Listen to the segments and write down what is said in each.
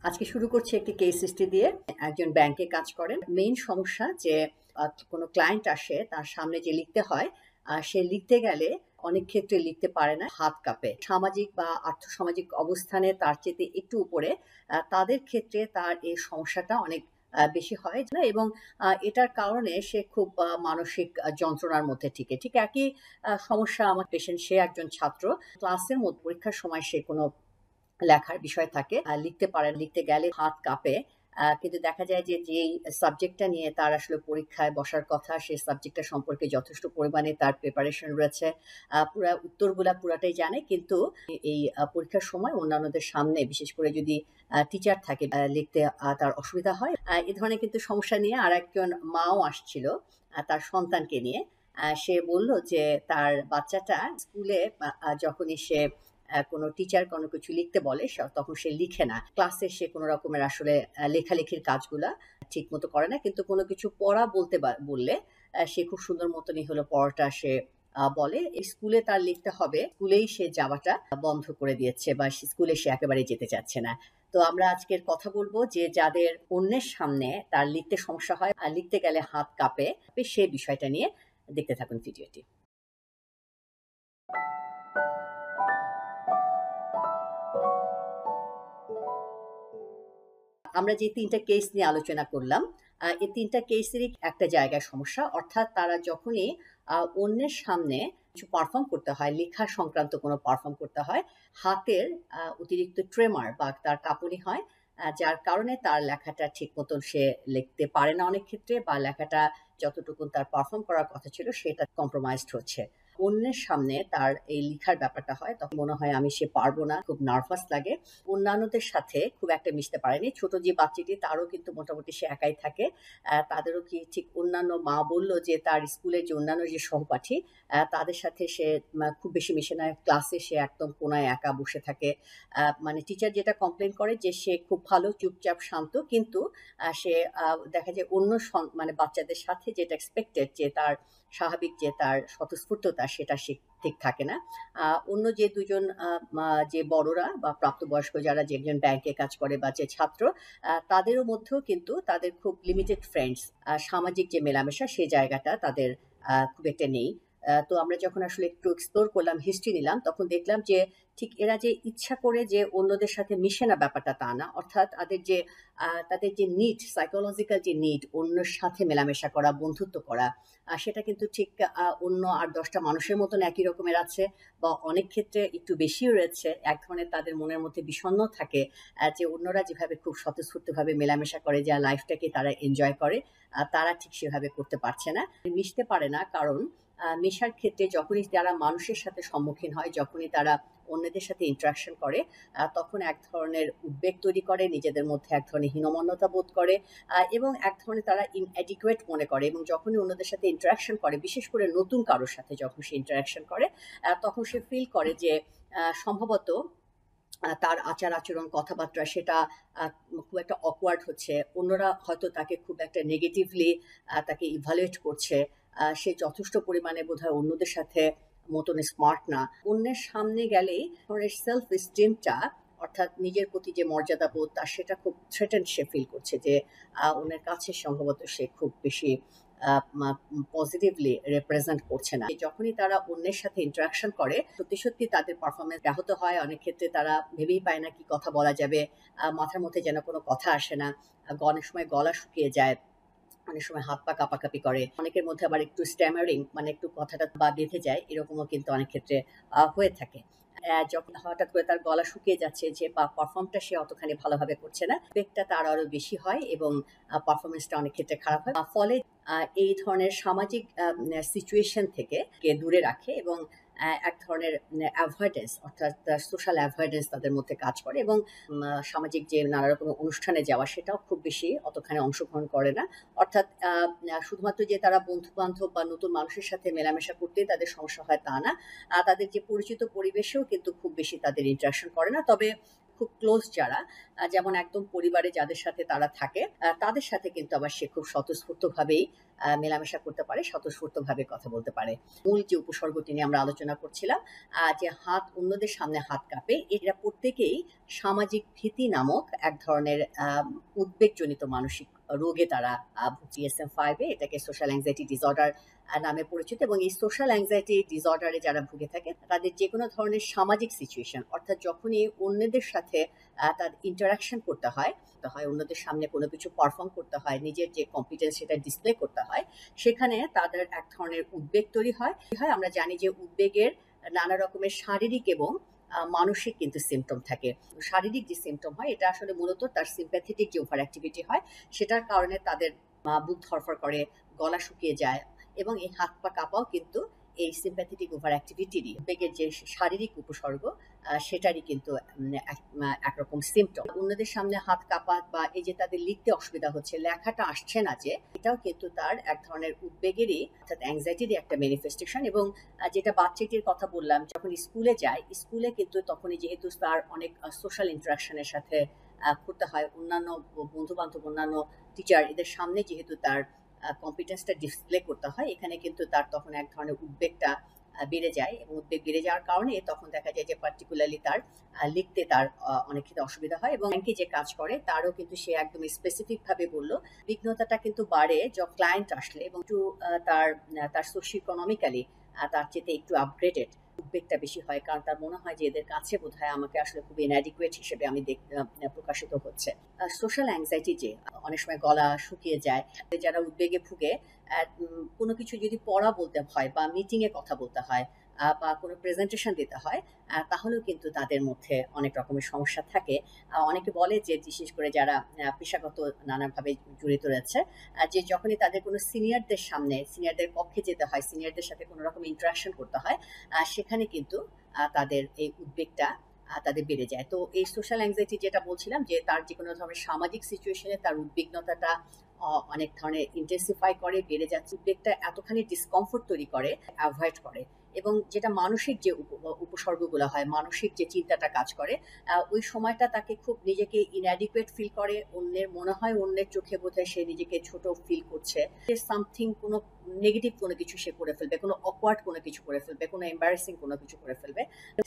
আজকে শুরু করছি একটি কেস হিস্ট্রি দিয়ে। একজন ব্যাংকে কাজ করেন। মেইন সমস্যা যে কোনো ক্লায়েন্ট আসে, তার সামনে যে লিখতে হয়, সে লিখতে গেলে অনেক ক্ষেত্রে লিখতে পারে না, হাত কাঁপে। সামাজিক বা আর্থসামাজিক অবস্থানে তার চেয়ে একটু উপরে তাদের ক্ষেত্রে তার এই সমস্যাটা অনেক বেশি হয় না, এবং এটার কারণে সে খুব মানসিক যন্ত্রণার মধ্যে ঠিক একই সমস্যা আমার পেশেন্ট। সে একজন ছাত্র, ক্লাসের মধ্যে পরীক্ষার সময় সে কোনো লেখার বিষয় থাকে, লিখতে পারেন, লিখতে গেলে হাত কাঁপে। কিন্তু দেখা যায় যে যেই সাবজেক্টটা নিয়ে তার আসলে পরীক্ষায় বসার কথা, সেই সাবজেক্টটা সম্পর্কে যথেষ্ট পরিমাণে তার প্রিপারেশন রয়েছে, পুরা উত্তরগুলা পুরাটাই জানে, কিন্তু এই পরীক্ষার সময় অন্যান্যদের সামনে, বিশেষ করে যদি টিচার থাকে, লিখতে তার অসুবিধা হয়। এ ধরনের কিন্তু সমস্যা নিয়ে আর একজন মাও আসছিল তার সন্তানকে নিয়ে। সে বলল যে তার বাচ্চাটা স্কুলে যখনই সে কোনো টিচার কোনো কিছু লিখতে বলে, তখন সে লিখে না। ক্লাসে সে কোনো রকমের আসলে লেখালেখির কাজগুলা ঠিক মতো করে না, কিন্তু কোনো কিছু পড়া বললে সে খুব সুন্দর মতনই হলো পড়াটা সে বলে। স্কুলে তার লিখতে হবে, স্কুলেই সে যাওয়াটা বন্ধ করে দিয়েছে, বা স্কুলে সে একেবারে যেতে চাচ্ছে না। তো আমরা আজকের কথা বলবো যে যাদের অন্যের সামনে তার লিখতে সমস্যা হয় আর লিখতে গেলে হাত কাঁপে, সে বিষয়টা নিয়ে দেখতে থাকুন ভিডিওটি। আমরা যে ৩টা কেস নিয়ে আলোচনা করলাম, এই ৩টা কেসেরই একটা জায়গায় সমস্যা। অর্থাৎ তারা যখনই অন্যের সামনে কিছু পারফর্ম করতে হয়, লেখা সংক্রান্ত কোনো পারফর্ম করতে হয়, হাতের অতিরিক্ত ট্রেমার বা তার কাঁপুনি হয়, যার কারণে তার লেখাটা ঠিক মতন সে লিখতে পারে না অনেক ক্ষেত্রে, বা লেখাটা যতটুকু তার পারফর্ম করার কথা ছিল সেটা কম্প্রোমাইজড হচ্ছে। অন্যের সামনে তার এই লিখার ব্যাপারটা হয়, তখন মনে হয় আমি সে পারবো না, খুব নার্ভাস লাগে। অন্যান্যদের সাথে খুব একটা মিশতে পারেনি। ছোট যে বাচ্চাটি, তারও কিন্তু মোটামুটি সে একাই থাকে। তাদেরও কি ঠিক অন্যান্য মা বলল যে তার স্কুলের যে অন্যান্য যে সহপাঠী, তাদের সাথে সে খুব বেশি মিশে না। ক্লাসে সে একদম কোনায় একা বসে থাকে। মানে টিচার যেটা কমপ্লেন করে যে সে খুব ভালো, চুপচাপ, শান্ত, কিন্তু সে দেখা যায় অন্য মানে বাচ্চাদের সাথে যেটা এক্সপেক্টেড, যে তার স্বাভাবিক যে তার স্বতঃস্ফূর্ততা, সেটা সে ঠিক থাকে না। অন্য যে দুজন যে বড়রা বা প্রাপ্তবয়স্ক যারা, যে একজন ব্যাংকে কাজ করে বা যে ছাত্র, তাদেরও মধ্যেও কিন্তু তাদের খুব লিমিটেড ফ্রেন্ডস, সামাজিক যে মেলামেশা, সেই জায়গাটা তাদের খুব একটা নেই। তো আমরা যখন আসলে একটু এক্সপ্লোর করলাম, হিস্ট্রি নিলাম, তখন দেখলাম যে ঠিক এরা যে ইচ্ছা করে যে অন্যদের সাথে মিশে না, ব্যাপারটা তা না। অর্থাৎ তাদের যে নিড, সাইকোলজিক্যাল যে নিড অন্যের সাথে মেলামেশা করা, বন্ধুত্ব করা, সেটা কিন্তু ঠিক অন্য ৮-১০টা মানুষের মতন একই রকমের আছে, বা অনেক ক্ষেত্রে একটু বেশিও রয়েছে। এক ধরনের তাদের মনের মধ্যে বিষণ্ণ থাকে, যে অন্যরা যেভাবে খুব স্বতঃস্ফূর্তভাবে মেলামেশা করে, যা লাইফটাকে তারা এনজয় করে, তারা ঠিক সেভাবে করতে পারছে না, মিশতে পারে না। কারণ মেশার ক্ষেত্রে যখনই তারা মানুষের সাথে সম্মুখীন হয়, যখনই তারা অন্যদের সাথে ইন্টারাকশন করে, তখন এক ধরনের উদ্বেগ তৈরি করে, নিজেদের মধ্যে এক ধরনের হীনমন্যতা বোধ করে, এবং এক ধরনের তারা ইনঅ্যাডিকুয়েট মনে করে। এবং যখনই অন্যদের সাথে ইন্টারাকশন করে, বিশেষ করে নতুন কারোর সাথে যখন সে ইন্টারাকশন করে, তখন সে ফিল করে যে সম্ভবত তার আচার-আচরণ, কথাবার্তা, সেটা খুব একটা অকওয়ার্ড হচ্ছে। অন্যরা হয়তো তাকে খুব একটা নেগেটিভলি তাকে ইভালুয়েট করছে। সে যথেষ্ট পরিমাণে বোধহয় অন্যদের সাথে মতন স্মার্ট না। অন্যের সামনে গেলেই ধরনের সেলফ এস্টিমটা, অর্থাৎ নিজের প্রতি যে মর্যাদাবোধ, তার সেটা খুব থ্রেটেন্ড সে ফিল করছে, যে অন্যের কাছে সম্ভবত সে খুব বেশি পজিটিভলি রিপ্রেজেন্ট করছে না। যখনই তারা অন্যের সাথে ইন্টারাকশন করে, সত্যি তাদের পারফরমেন্স ব্যাহত হয়। অনেক ক্ষেত্রে তারা ভেবেই পায় না কি কথা বলা যাবে, মাথার মধ্যে যেন কোনো কথা আসে না, অনেক সময় গলা শুকিয়ে যায়, অনেক সময় হাত পা কাঁপাকাঁপি করে। অনেকের মধ্যে আবার একটু স্ট্যামারিং, মানে একটু কথাটা বা বেঁধে যায়, এরকমও কিন্তু অনেক ক্ষেত্রে হয়ে থাকে। যখন হঠাৎ করে তার গলা শুকিয়ে যাচ্ছে, যে পারফর্মটা সে অতখানি ভালোভাবে করছে না, বেগটা তার আরো বেশি হয়, এবং পারফরমেন্সটা অনেক ক্ষেত্রে খারাপ হয়। ফলে এই ধরনের সামাজিক সিচুয়েশন থেকে দূরে রাখে, এবং এক ধরনের অ্যাভয়েডেন্স, অর্থাৎ সোশ্যাল অ্যাভয়েডেন্স তাদের মধ্যে কাজ করে, এবং সামাজিক যে নানা রকম অনুষ্ঠানে যাওয়া, সেটাও খুব বেশি অতখানি অংশগ্রহণ করে না। অর্থাৎ শুধুমাত্র যে তারা বন্ধু-বান্ধব বা নতুন মানুষের সাথে মেলামেশা করতেই তাদের সমস্যা হয়, তা না। তাদের যে পরিচিত পরিবেশেও কিন্তু খুব বেশি তাদের ইন্টারাকশন করে না। তবে খুব ক্লোজ যারা, যেমন একদম পরিবারে যাদের সাথে তারা থাকে, তাদের সাথে কিন্তু আবার সে খুব স্বতঃস্ফূর্তভাবেই মেলামেশা করতে পারে, স্বতঃস্ফূর্তভাবে কথা বলতে পারে। মূল যে উপসর্গটি নিয়ে আমরা আলোচনা করছিলাম, যে হাত অন্যদের সামনে হাত কাঁপে, এরা প্রত্যেকেই সামাজিক ভীতি নামক এক ধরনের উদ্বেগজনিত মানসিক রোগে তারা DSM-5 এটাকে সোশ্যাল অ্যাংজাইটি ডিসঅর্ডার নামে পরিচিত। এবং এই সোশ্যাল অ্যাংজাইটি ডিসঅর্ডারে যারা ভুগে থাকে তাদের যে কোনো ধরনের সামাজিক সিচুয়েশন, অর্থাৎ যখনই অন্যদের সাথে তার ইন্টারাকশন করতে হয়, অন্যদের সামনে কোনো কিছু পারফর্ম করতে হয়, নিজের যে কম্পিটেন্স সেটা ডিসপ্লে করতে হয়, সেখানে তাদের এক ধরনের উদ্বেগ তৈরি হয়। আমরা জানি যে উদ্বেগের নানা রকমের শারীরিক এবং মানসিক কিন্তু সিমটম থাকে। শারীরিক যে সিমটম হয় এটা আসলে মূলত তার সিম্প্যাথেটিক যে ওভার অ্যাক্টিভিটি হয় সেটার কারণে তাদের বুক ধরফর করে, গলা শুকিয়ে যায়, এবং এই হাত পা কাঁপাও কিন্তু এই সিম্প্যাথেটিক ওভার অ্যাক্টিভিটিরই উদ্বেগের যে শারীরিক উপসর্গ সেটারই কিন্তু একরকম সিমটম। অন্যদের সামনে হাত কাঁপা বা এই যে তাদের লিখতে অসুবিধা হচ্ছে, লেখাটা আসছে না, যে এটাও কিন্তু তার এক ধরনের উদ্বেগেরই অর্থাৎ অ্যাংজাইটিরই একটা ম্যানিফেস্টেশন। এবং যেটা বাচ্চাটির কথা বললাম, যখন স্কুলে যায়, স্কুলে কিন্তু তখনই যেহেতু তার অনেক সোশ্যাল ইন্টারাকশনের সাথে করতে হয়, অন্যান্য বন্ধু বান্ধব, অন্যান্য টিচার এদের সামনে যেহেতু তার কম্পিটেন্সটা ডিসপ্লে করতে হয়, এখানে কিন্তু তার তখন এক ধরনের উদ্বেগটা বেড়ে যায়। এবং উদ্বেগ বেড়ে যাওয়ার কারণে তখন দেখা যায় যে পার্টিকুলারলি তার লিখতে তার অনেক ক্ষেত্রে অসুবিধা হয়। এবং ব্যাংকে যে কাজ করে তারও কিন্তু সে একদম স্পেসিফিক ভাবে বলল বিঘ্নতাটা কিন্তু বাড়ে যখন ক্লায়েন্ট আসলে এবং একটু তার সোশিও ইকোনমিক্যালি তার চেয়ে একটু আপগ্রেডেড, উদ্বেগটা বেশি হয়, কারণ তার মনে হয় যে এদের কাছে বোধহয় আমাকে আসলে খুব ইনঅ্যাডিকুয়েট হিসেবে আমি প্রকাশিত হচ্ছে। সোশ্যাল অ্যাংজাইটি যে অনেক সময় গলা শুকিয়ে যায়, যারা উদ্বেগে ভুগে, কোনো কিছু যদি পড়া বলতে হয় বা মিটিংয়ে কথা বলতে হয় বা কোনো প্রেজেন্টেশন দিতে হয়, তাহলেও কিন্তু তাদের মধ্যে অনেক রকমের সমস্যা থাকে। অনেকে বলে যে বিশেষ করে যারা পেশাগত নানাভাবে জড়িত রয়েছে, যে যখনই তাদের কোনো সিনিয়রদের সামনে, সিনিয়রদের পক্ষে যেতে হয়, সিনিয়রদের সাথে কোনো রকম ইন্টারাকশন করতে হয়, সেখানে কিন্তু তাদের এই উদ্বেগটা তাদের বেড়ে যায়। তো এই সোশ্যাল অ্যাংজাইটি যেটা বলছিলাম, যে তার যে কোনো ধরনের সামাজিক সিচুয়েশনে তার উদ্বিগ্নতাটা অনেক ধরনের ইন্টেন্সিফাই করে, বেড়ে যাচ্ছে, উদ্বেগটা এতখানি ডিসকমফোর্ট তৈরি করে, অ্যাভয়েড করে। এবং যেটা মানসিক যে উপসর্গগুলো হয়, মানসিক যে চিন্তাটা কাজ করে, ওই সময়টা তাকে খুব নিজেকে ইনঅ্যাডিকুয়েট ফিল করে, অন্যের মনে হয় অন্যের চোখে বোধহয় সে নিজেকে ছোট ফিল করছে, সামথিং কোনো নেগেটিভ কোনো কিছু সে করে ফেলবে, কোনো অকওয়ার্ড কোনো কিছু করে ফেলবে, কোনো এম্বারেসিং কোনো কিছু করে ফেলবে।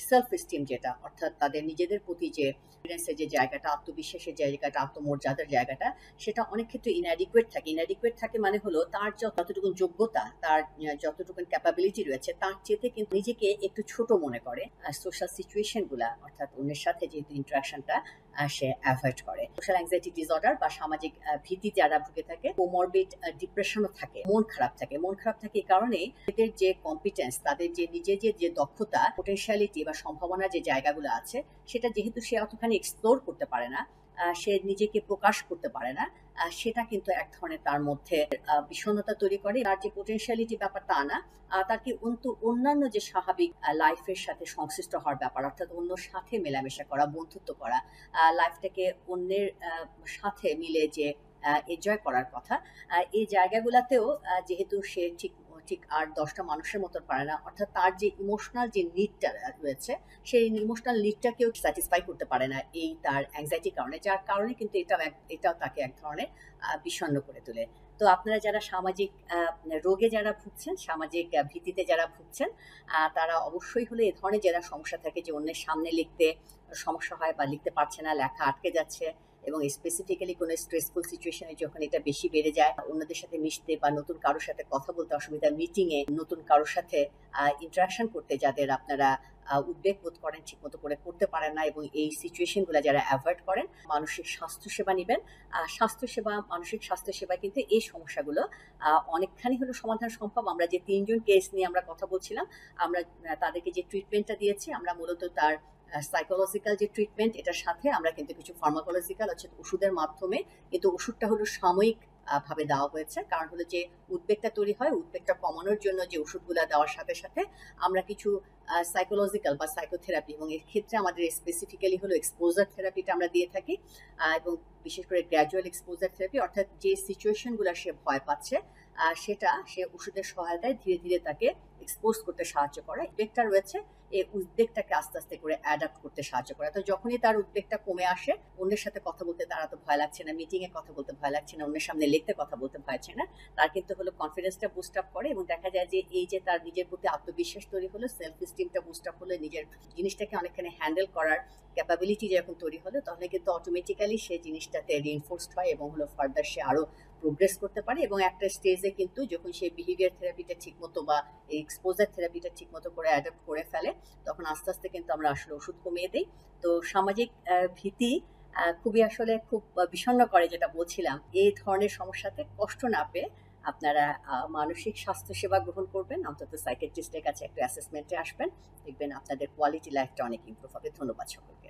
সেলফ এস্টিম যেটা, অর্থাৎ তাদের নিজেদের প্রতি যে যে জায়গাটা, আত্মবিশ্বাসের জায়গাটা, আত্মমর্যাদার জায়গাটা, সেটা অনেক ক্ষেত্রে ইনঅ্যাডিকুয়েট থাকে। ইনঅ্যাডিকুয়েট থাকে মানে হলো তার যতটুকু যোগ্যতা, তার যতটুকু ক্যাপাবিলিটি রয়েছে, তার চেয়ে কিন্তু নিজেকে একটু ছোট মনে করে। সোশ্যাল সিচুয়েশন গুলা, অর্থাৎ অন্যের সাথে যেহেতু ইন্টারাকশনটা সে অ্যাভয়েড করে। সোশ্যাল অ্যাংজাইটি ডিসঅর্ডার বা সামাজিক ভীতি যারা ভুগে থাকে, কোমরবিড ডিপ্রেশনও থাকে, মন খারাপ থাকে। মন খারাপ থাকে এই কারণে এদের যে কম্পিটেন্স, তাদের যে নিজের যে দক্ষতা, পোটেনশিয়ালিটি বা সম্ভাবনা যে জায়গাগুলো আছে, সেটা যেহেতু সে অতখানি এক্সপ্লোর করতে পারে না, সে নিজেকে প্রকাশ করতে পারে না, সেটা কিন্তু এক ধরনের তার মধ্যে বিষণ্ণতা তৈরি করে। তার যে পোটেনশিয়ালিটি ব্যাপার তা না, তার কি অন্যান্য যে স্বাভাবিক লাইফের সাথে সংশ্লিষ্ট হওয়ার ব্যাপার, অর্থাৎ অন্যর সাথে মেলামেশা করা, বন্ধুত্ব করা, লাইফটাকে অন্যের সাথে মিলে যে এনজয় করার কথা, এই জায়গাগুলোতেও যেহেতু সে ঠিক আর 10টা মানুষের মতো পারে না, অর্থাৎ তার যে ইমোশনাল যে নিডটা রয়েছে, সেই ইমোশনাল নিডটাকেও স্যাটিসফাই করতে পারে না এই তার অ্যাংজাইটির কারণে, যার কারণে কিন্তু এটাও তাকে এক ধরনের বিষণ্ণ করে তোলে। তো আপনারা যারা সামাজিক রোগে যারা ভুগছেন, সামাজিক ভীতিতে যারা ভুগছেন, তারা অবশ্যই হলে এ ধরনের যারা সমস্যা থাকে, যে অন্যের সামনে লিখতে সমস্যা হয় বা লিখতে পারছে না, লেখা আটকে যাচ্ছে, এবং স্পেসিফিক্যালি কোনো স্ট্রেসফুল সিচুয়েশনে যখন এটা বেশি বেড়ে যায়, অন্যদের সাথে মিশতে বা নতুন কারোর সাথে কথা বলতে অসুবিধা, মিটিংয়ে নতুন কারোর সাথে ইন্টারাকশন করতে যাদের আপনারা উদ্বেগ বোধ করেন, ঠিক মতো করে করতে পারেন না, এবং এই সিচুয়েশনগুলো যারা অ্যাভয়েড করেন, মানসিক স্বাস্থ্যসেবা নেবেন। স্বাস্থ্যসেবা, মানসিক স্বাস্থ্যসেবা কিন্তু এই সমস্যাগুলো অনেকখানি হলো সমাধান সম্ভব। আমরা যে 3জন কেস নিয়ে আমরা কথা বলছিলাম, আমরা তাদেরকে যে ট্রিটমেন্টটা দিয়েছি, আমরা মূলত তার সাইকোলজিক্যাল যে ট্রিটমেন্ট, এটার সাথে আমরা কিন্তু কিছু ফার্মাকোলজিক্যাল, অর্থাৎ ওষুধের মাধ্যমে, কিন্তু ওষুধটা হলো সাময়িক ভাবে দেওয়া হয়েছে, কারণ হলো যে উদ্বেগটা তৈরি হয়, উদ্বেগটা কমানোর জন্য যে ওষুধগুলো দেওয়ার সাথে সাথে আমরা কিছু সাইকোলজিক্যাল বা সাইকোথেরাপি, এবং এর ক্ষেত্রে আমাদের স্পেসিফিক্যালি হলো এক্সপোজার থেরাপিটা আমরা দিয়ে থাকি, এবং বিশেষ করে গ্র্যাজুয়াল এক্সপোজার থেরাপি, অর্থাৎ যে সিচুয়েশনগুলো সে ভয় পাচ্ছে, সেটা সে ওষুধের সহায়তায় ধীরে ধীরে তাকে এক্সপোজ করতে সাহায্য করা, উদ্বেগটা রয়েছে এই উদ্বেগটাকে আস্তে আস্তে করে অ্যাডাপ্ট করতে সাহায্য করা। তো যখনই তার উদ্বেগটা কমে আসে, অন্যের সাথে কথা বলতে তার তো ভয় লাগছে না, মিটিং এ কথা বলতে ভয় লাগছে না, অন্যের সামনে লিখতে কথা বলতে ভয় লাগছে না, তার কিন্তু হলো কনফিডেন্সটা বুস্ট আপ করে এবং দেখা যায় যে এই যে তার নিজের প্রতি আত্মবিশ্বাস তৈরি হলো, সেলফ এস্টিমটা বুস্ট আপ হলো, নিজের জিনিসটাকে অনেকখানি হ্যান্ডেল করার ক্যাপাবিলিটি যখন তৈরি হলো, তাহলে কিন্তু অটোমেটিক্যালি সেই জিনিসটাতে রিইনফোর্সড হয় এবং হলো ফার্দার সে আরো প্রোগ্রেস করতে পারে এবং একটা স্টেজে কিন্তু যখন সেই বিহেভিয়ার থেরাপিটা ঠিকমতো বা এক্সপোজার থেরাপিটা ঠিকমতো করে অ্যাডাপ্ট করে ফেলে, তখন আস্তে আস্তে কিন্তু আমরা আসলে ওষুধ কমিয়ে দিই। তো সামাজিক ভীতি খুবই আসলে খুব বিষণ্ণ করে, যেটা বলছিলাম, এই ধরনের সমস্যাতে কষ্ট না পেয়ে আপনারা মানসিক স্বাস্থ্য সেবা গ্রহণ করবেন, অন্তত সাইকিয়াট্রিস্টের কাছে একটা অ্যাসেসমেন্টে আসবেন, দেখবেন আপনাদের কোয়ালিটি লাইফটা অনেক ইমপ্রুভ হবে। ধন্যবাদ সকলকে।